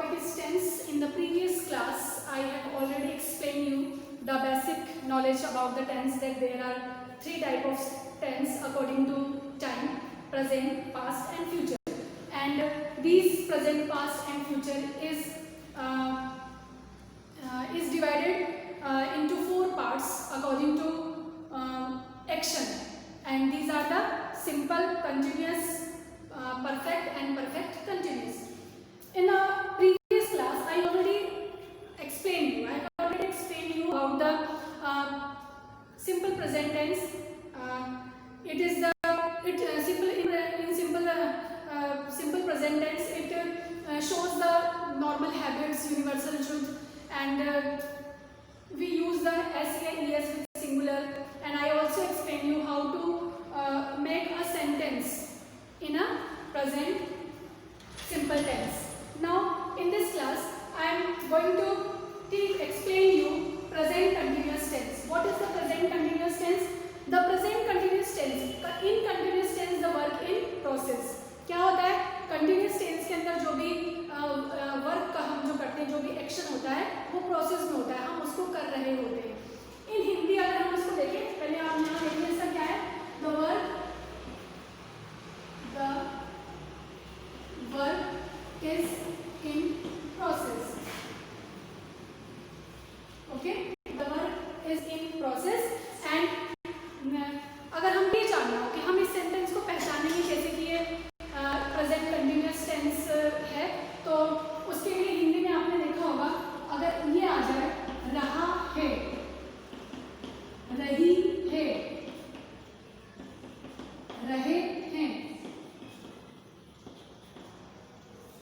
what is tense. In the previous class, I have already explained you the basic knowledge about the tense, that there are three types of tense according to time: present, past and future. And these present, past and future is divided into four parts according to action, and these are the simple, continuous, perfect and perfect continuous. In a previous class, I already explained you about the simple present tense. It is the simple present tense. It shows the normal habits, universal truth, and we use the SES with singular. And I also explain you how to make a sentence in a present simple tense. Now in this class I am going to explain you present continuous tense. What is the present continuous tense? The present continuous tense, in continuous tense the work in process. क्या होता है? Continuous tense के अंदर जो भी work का हम जो करते हैं, जो भी एक्शन होता है वो प्रोसेस में होता है, हम उसको कर रहे होते हैं. इन हिंदी अगर हम उसको देखें, पहले आप यहाँ देखिए इसका क्या है. The work is in process. Okay, the work is in process. And अगर हम ये जानना हो कि हम इस सेंटेंस को पहचानेंगे कैसे कि ये प्रेजेंट कंटिन्यूअस टेंस है, तो उसके लिए हिंदी में आपने देखा होगा, अगर ये आ जाए रहा है, रही है, रहे हैं,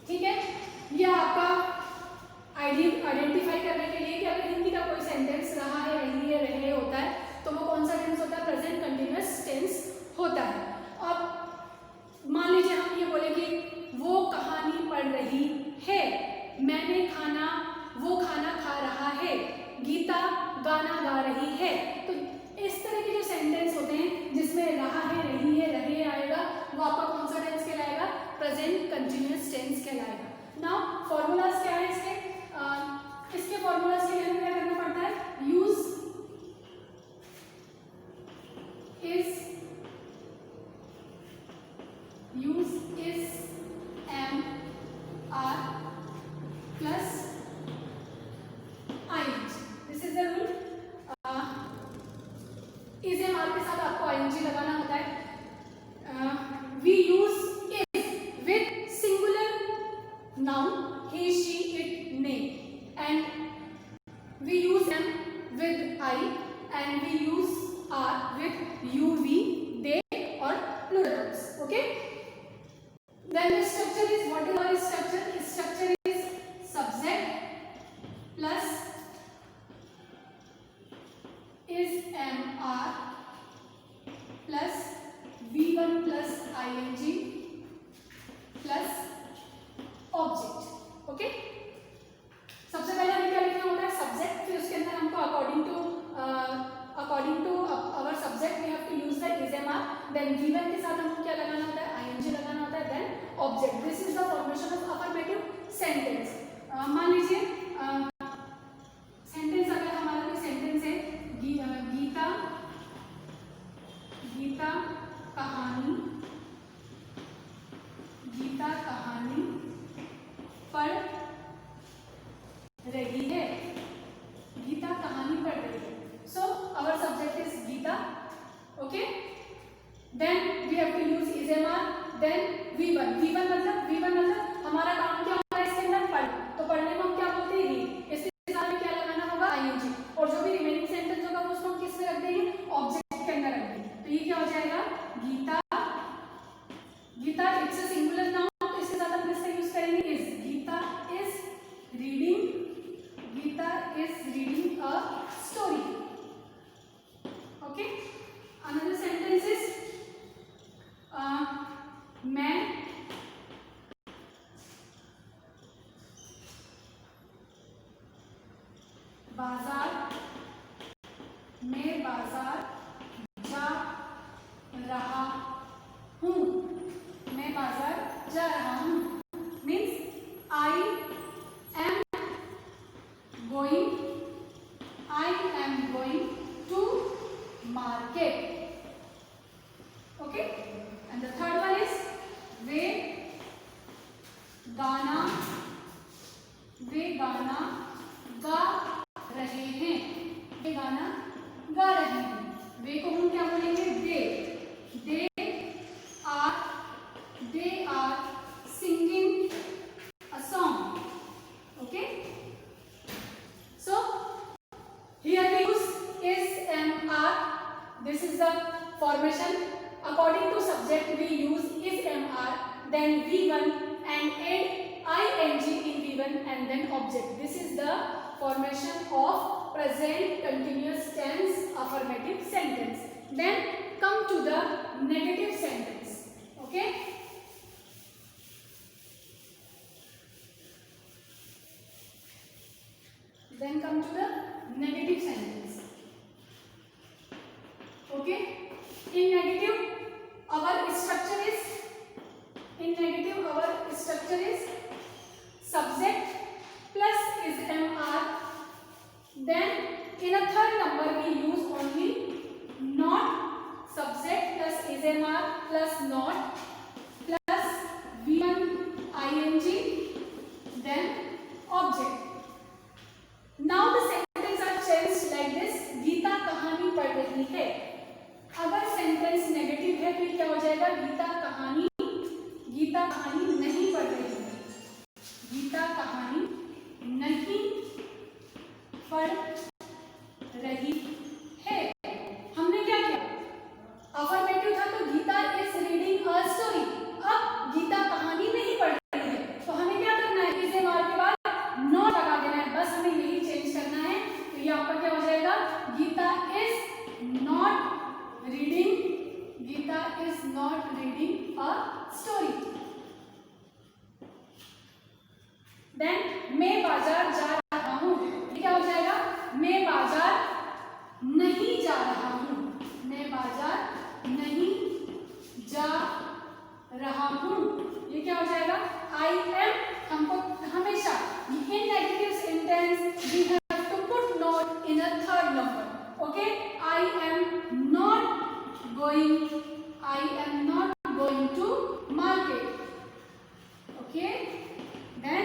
ठीक है. ये आपका आइडेंटिफाई करने के लिए कि अगर हिंदी का कोई सेंटेंस रहा है, रही है, रहे होता है, तो वो कौन सा टेंस होता है? प्रेजेंट कंटिन्यूअस टेंस होता है. अब मान लीजिए हम ये बोले कि वो कहानी पढ़ रही है, मैंने खाना, वो खाना खा रहा है, गीता गाना गा रही है. तो इस तरह के जो सेंटेंस होते हैं जिसमें रहा है, रही है, रहे आएगा, वो आपका कौन सा टेंस कहलाएगा? प्रेजेंट कंटिन्यूअस टेंस कहलाएगा. नाउ फॉर्मूलाज क्या है इसके? इसके फॉर्मूलाज के लिए हमें क्या करना पड़ता है? Use is am are plus ing. This is the rule. is am are के साथ आपको ing लगाना होता है. We use is with singular noun he, she, it, name, and we use am with I, and we use are with you, we, they or plurals. Okay. Then the structure is, what is our structure? Structure is subject plus is am are plus v1 plus ing plus object. Okay. सबसे पहले हमें क्या लिखना होता है? Subject. फिर उसके अंदर हमको according to our subject we have to use the is am are. Then v1 के साथ हमको क्या लगाना होता है? ing लगाना होता है. Then object. This is the formation of affirmative sentence. मान लीजिए सेंटेंस, अगर हमारा कोई सेंटेंस है, गीता कहानी पढ़ रही है. गीता कहानी पढ़ रही है. So our subject is Geeta. Okay. Then we have to use is am are. Then v1 मतलब हमारा काम क्या होगा इसके अंदर? पढ़. तो पढ़ने में हम क्या बोलते हैं? रीड. इसके साथ में क्या लगाना होगा? ing. और जो भी रिमेनिंग सेंटेंस होगा उसको हम किस में रख देंगे? ऑब्जेक्ट के अंदर रख देंगे. तो ये क्या हो जाएगा? Gita it's a singular noun, तो इसके साथ हम किसका यूज करेंगे? Is. Gita is reading a story. Okay. Another sentence is मैं बाजार जा रहा हूँ. मैं बाजार जा रहा हूँ means I formation. According to subject, we use is MR, then V1 and add ing in V1 and then object. This is the formation of present continuous tense affirmative sentence. Then come to the negative sentence. Okay. Then come to the negative sentence. Okay. In negative, our structure is subject plus is MR. Then in a third number we use only not, subject plus is MR plus not plus V1 ing then object. Now the sentence are changed like this. Gita कहानी पढ़ रही है. अगर sentence negative है तो क्या हो जाएगा? गीता कहानी नहीं पढ़ रही है. गीता कहानी नहीं पढ़ रही है. हमने क्या किया? अफर्मेटिव था तो Gita is reading a story. अब गीता कहानी नहीं पढ़ रही है तो हमें क्या करना है? इसे मार के बाद नॉट लगा देना है. बस हमें यही चेंज करना है. तो ये आपका क्या हो जाएगा? Gita is not reading a story. Then मैं बाजार जा रहा हूँ. क्या हो जाएगा? मैं बाजार नहीं जा रहा हूँ. मैं बाजार नहीं जा रहा हूँ. ये क्या हो जाएगा? I am. हमको हमेशा इन negative sentence we have to put not in a third number. Okay. I am not going to market. Okay. Then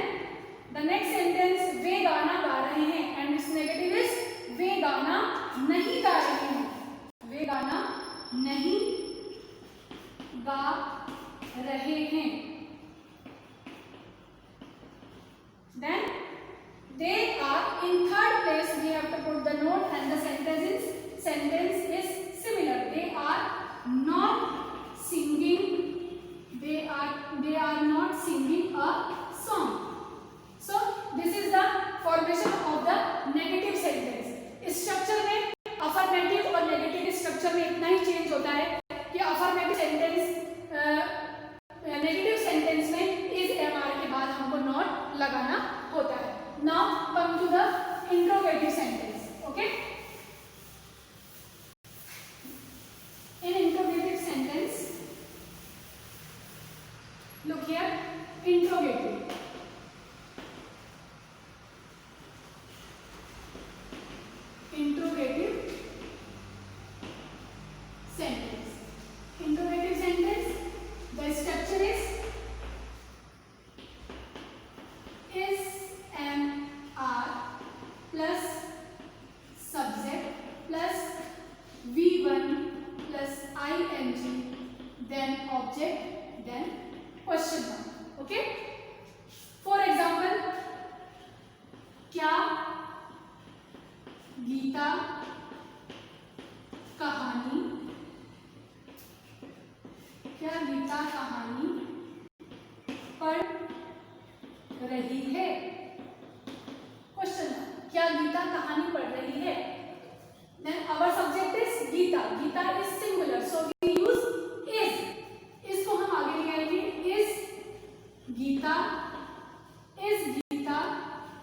the next sentence वे गाना गा रहे हैं एंड इट्स नेगेटिव इज वे गाना नहीं गा रहे हैं. वे गाना नहीं गा रहे हैं. Then they are in third place. We have to put the note and the sentence is similar. They are not singing. They are not singing a song. So this is the formation of the negative sentence. Structure में affirmative और negative structure में इतना ही change होता है कि affirmative sentence negative sentence में is am are के बाद हमको नॉट लगाना होता है. Now come to the interrogative sentence. Okay. In interrogative sentence look here. Interrogative sentence. Interrogative sentence, the structure is MR plus subject plus V1 plus ing then object then question mark. Okay. For example, क्या गीता कहानी पढ़ रही है? Question. क्या गीता कहानी पढ़ रही है? Then our subject is Gita. Gita is singular, so we use is. इसको हम आगे ले आएंगे. is Gita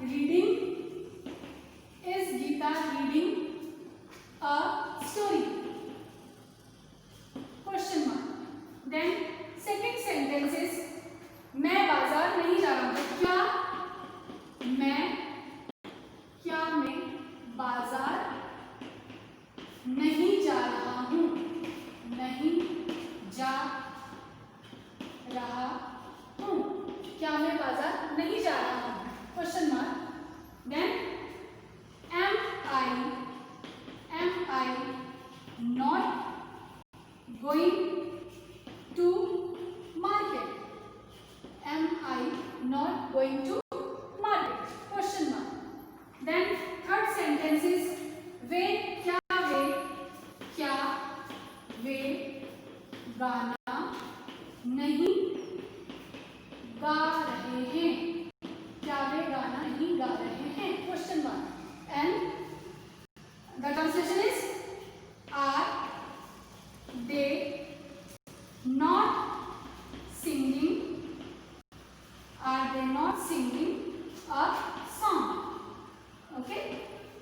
reading a story? Question mark. Then second sentence is मैं बाजार नहीं जा रहा हूँ. क्या मैं बाजार नहीं जा रहा हूँ? नहीं जा रहा हूँ. क्या मैं बाजार नहीं जा रहा हूँ? Question mark. Then am I not going to market? Am I not going to market? Question mark. Then third sentence is क्या वे they not singing a song? Okay.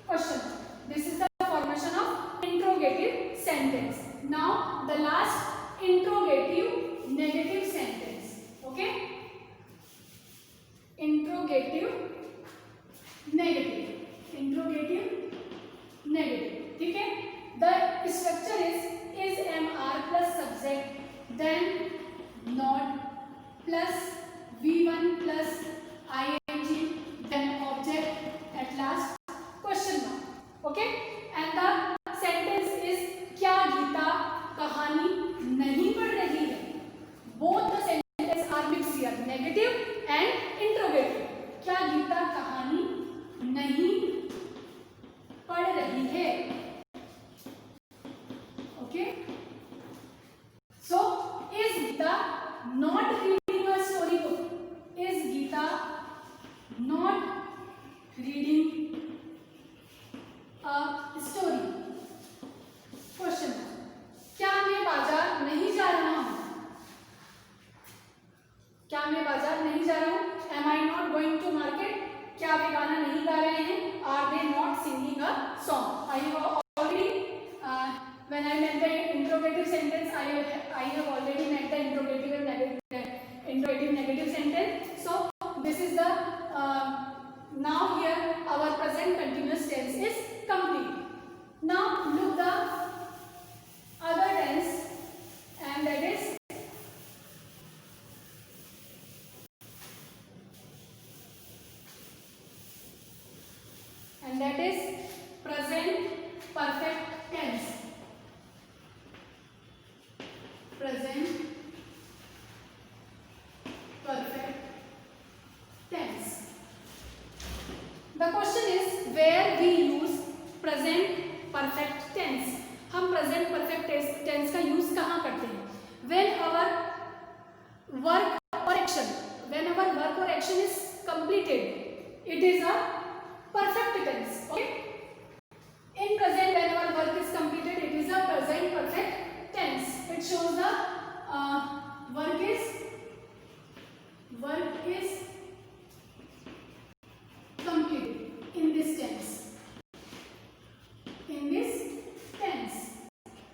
Question. This is the formation of interrogative sentence. Now the last interrogative negative sentence. Okay. Interrogative negative. Interrogative negative. ठीक है. The structure is MR plus subject, then not plus V1 plus ing, then object, at last question mark. Okay. And the sentence is क्या गीता कहानी नहीं पढ़ रही है? Both the sentences are mixed here, negative and interrogative. क्या गीता कहानी नहीं पढ़ रही है? Okay. So is Geeta not reading a storybook? Is Geeta not reading a story? Question. क्या मैं बाजार नहीं जा रहा हूँ? क्या मैं बाजार नहीं जा रहा हूँ? Am I not going to market? क्या वे गाना नहीं गा रहे हैं? Are they not singing a song? I have already when I meant the interrogative sentence, I have already met the interrogative negative sentence. So this is the now here our present continuous tense is complete. Now look the other tense, and that is present perfect tense. Present perfect tense. The question is where we use present perfect tense. हम present perfect tense का use कहाँ करते हैं? When our work or action is completed, it is a perfect tense. Okay. In present, when our work is completed, it is a present perfect tense. It shows the work is completed in this tense. In this tense,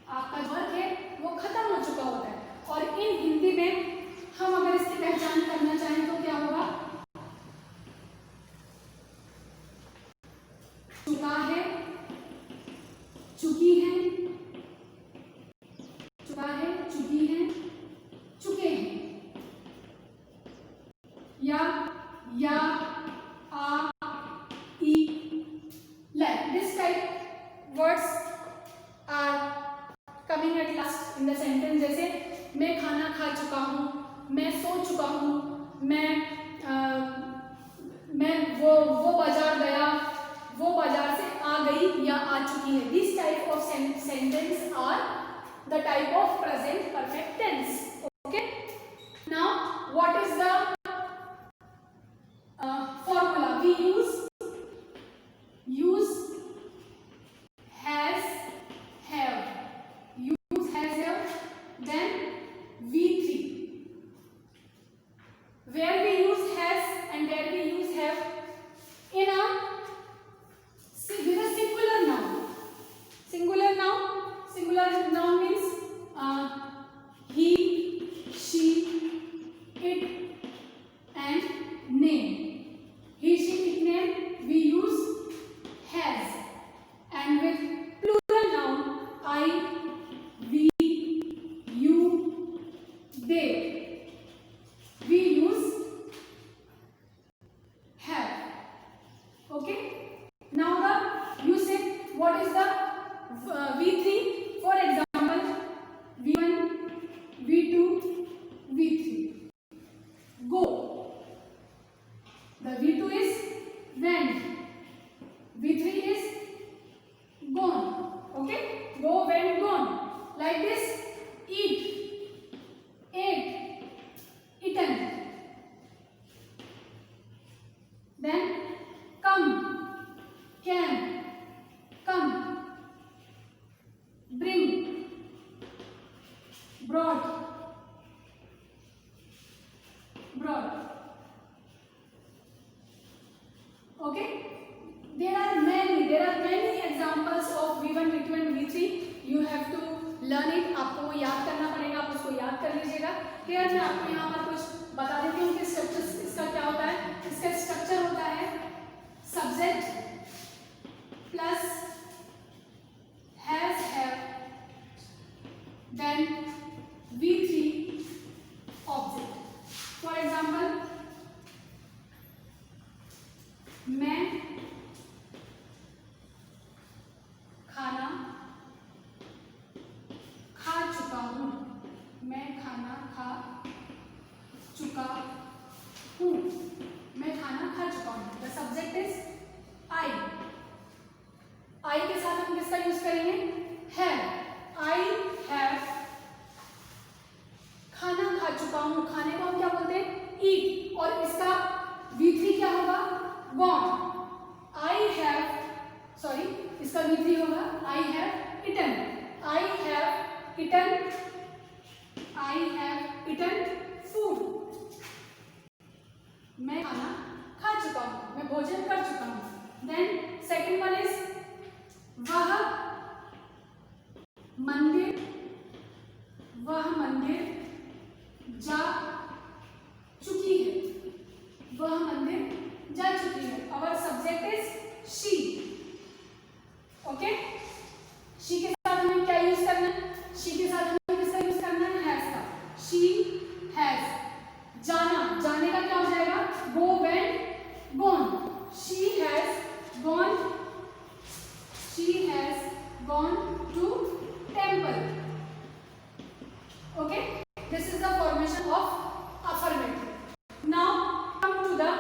आपका work है वो खत्म हो चुका होता है. और इन हिंदी में हम अगर इसकी पहचान करना चाहें तो क्या होगा? चुका है, चुकी है, चुका है, चुकी है, चुके हैं, या आ, ई, like this type words are coming at last in the sentence. जैसे मैं खाना खा चुका हूँ, मैं सो चुका हूँ, मैं वो बाजार गया, वो बाजार से आ गई या आ चुकी है. These type of sentence are the type of present perfect tense. Okay. Now what is the formula? We use has, have. Use has, have, then V3. Where we use has and where we use have in a with a singular noun. Singular noun means he, she, it, and name. He, she, it, name we use has, and with plural noun I, we, you, they we use have. Okay. Now you say what is the V3? For example, V1, V2, V3. Go. The V2 is went. V3 is gone. Okay. Go, went, gone. Like this. Eat, ate, eaten. Then come, can, come. Bring, brought, brought. Okay, there are many examples of V1, V2 and V3. You have to learn it. आपको याद करना पड़ेगा, आप उसको याद कर लीजिएगा। Here मैं आपको यहाँ पर कुछ बता देती हूँ कि स्ट्रक्चर इसका क्या होता है। इसका स्ट्रक्चर होता है subject plus has have then V3 object. For example, मैं खाना खा चुका हूँ। मैं खाना खा चुका हूँ। मैं खाना खा चुका हूँ। The subject is I. I के साथ हम किसका यूज करेंगे? हैव। आई हैव खाना खा चुका हूँ। खाने को हम क्या बोलते हैं? ईट। और इसका V3 क्या होगा? गॉन। आई हैव, सॉरी, इसका V3 होगा I have eaten. I have eaten, I have eaten food. मैं खाना खा चुका हूँ, मैं भोजन कर चुका हूँ। देन सेकेंड वन इज वह मंदिर, वह मंदिर जा चुकी है। वह मंदिर जा चुकी है। Our subject is she. Okay? she के साथ हमें क्या यूज करना है? she के साथ हमें किसका यूज करना है? has का। she has जाना, जाने का क्या हो जाएगा? go, went, gone. she has gone to temple. Okay, this is the formation of affirmative. Now come to the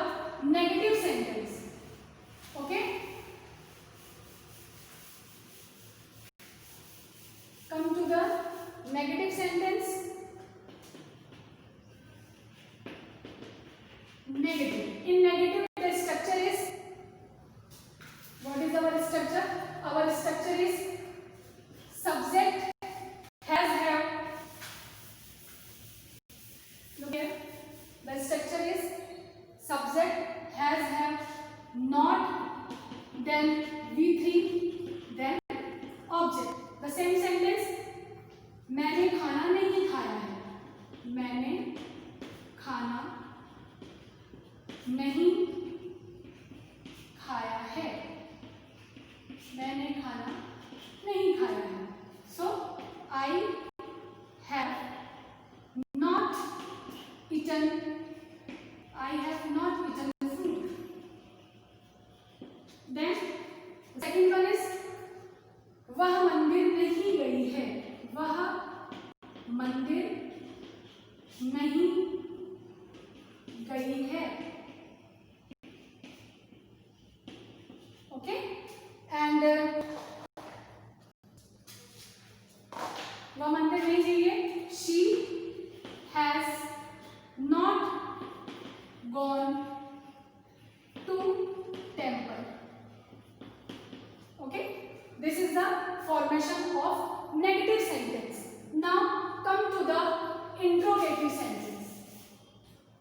negative sentence. Okay, come to the negative sentence. Negative. In negative, the structure is, what is our structure? Our structure is subject has have. Look here, the structure is subject has have, not, then V3, then object. The same sentence, मैंने खाना नहीं खाया है। मैंने खाना नहीं खाया है। मैंने खाना नहीं खाया है। So I have not eaten. I have not eaten the food. Then second one is वह मंदिर नहीं गई है। वह मंदिर नहीं गई है। Okay, and वह मंदिर नहीं गई है। She has not gone to temple. Okay, this is the formation of negative sentence. Now come to the interrogative sentence.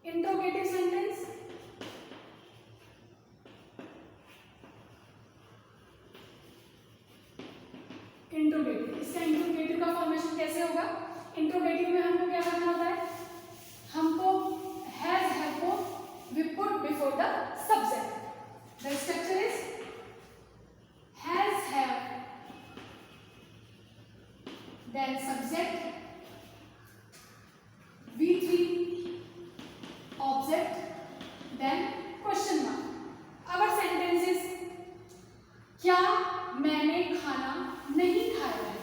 Interrogative sentence, interrogative. इसका इंट्रोगेटिव का फॉर्मेशन कैसे होगा? इंट्रोगेटिव में हमको क्या करना होता है? हमको हैज हैव को we put before the subject. The structure is has have, then subject, V3 object, then question mark. Our sentence is क्या मैंने खाना नहीं खाया है।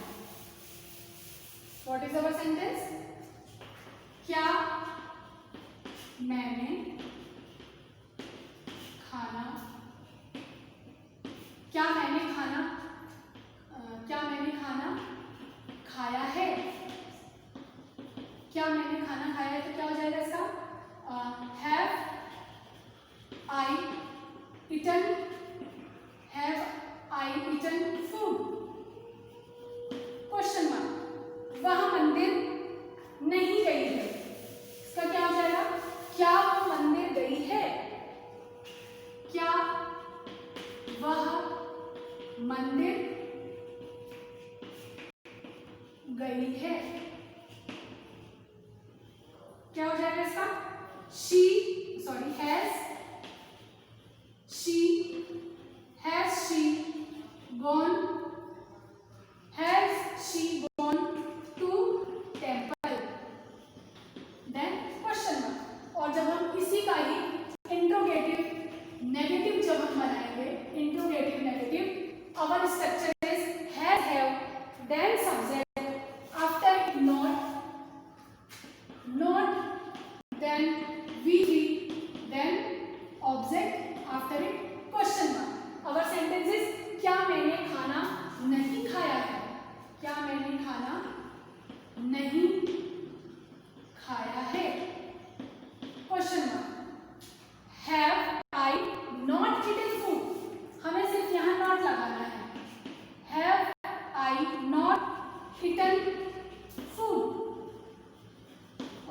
What is our sentence? क्या मैंने खाना, क्या मैंने खाना, क्या मैंने खाना खाया है। क्या मैंने खाना खाया है तो क्या हो जाएगा इसका? Have I eaten, have I eaten food? Question mark. वह मंदिर नहीं गई है। इसका क्या हो जाएगा? क्या वो मंदिर गई है? क्या she gone to temple? Then question mark. और जब हम इसी का ही इंट्रोगेटिव नेगेटिव जब हम बनाएंगे, interrogative negative, our structure is has, have, then subject, after it not, then we, then object, after it question mark. our sentence is क्या मैंने खाना नहीं खाया है? क्या मैंने खाना नहीं खाया है? Question mark. Have I not eaten food? हमें सिर्फ यहाँ नॉट लगाना है. Have I not eaten food?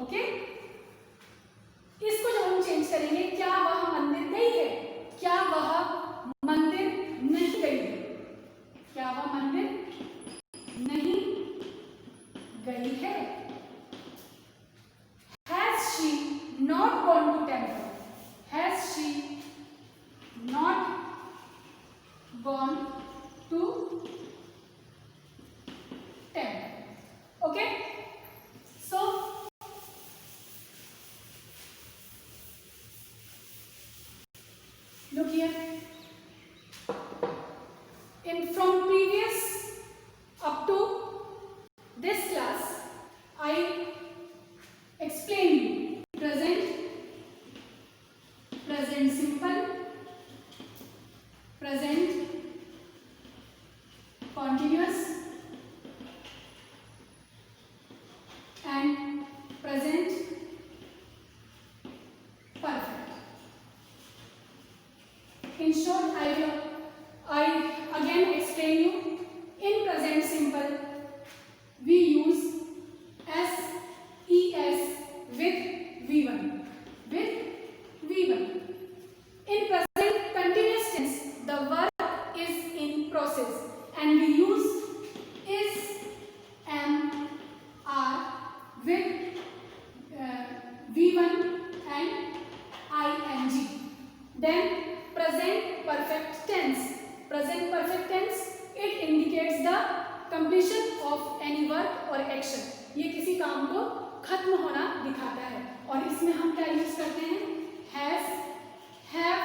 Okay, इसको जब हम चेंज करेंगे, क्या वह मंदिर गई है? क्या वह मंदिर नहीं गई है? क्या वह मंदिर नहीं गई है? Has she not gone to temple? Has she not gone to temple? Okay, so look here. From previous up to this class, I explained you present simple, present continuous, and present perfect. In short, I again explain you. In present simple, we use SES with V1. In present continuous tense, the verb is in process, and we use is, am, are with V1 and ing. Then present perfect tense. Present perfect tense, it indicates the completion of any work or action. ये किसी काम को खत्म होना दिखाता है. और इसमें हम क्या यूज करते हैं? has, have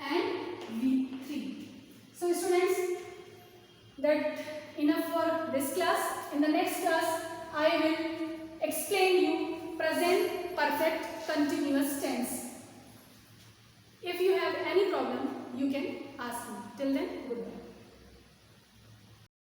and V3. So students, that enough for this class. In the next class, I will explain you present perfect continuous tense. If you have any problem, you can ask me. Till then, goodbye.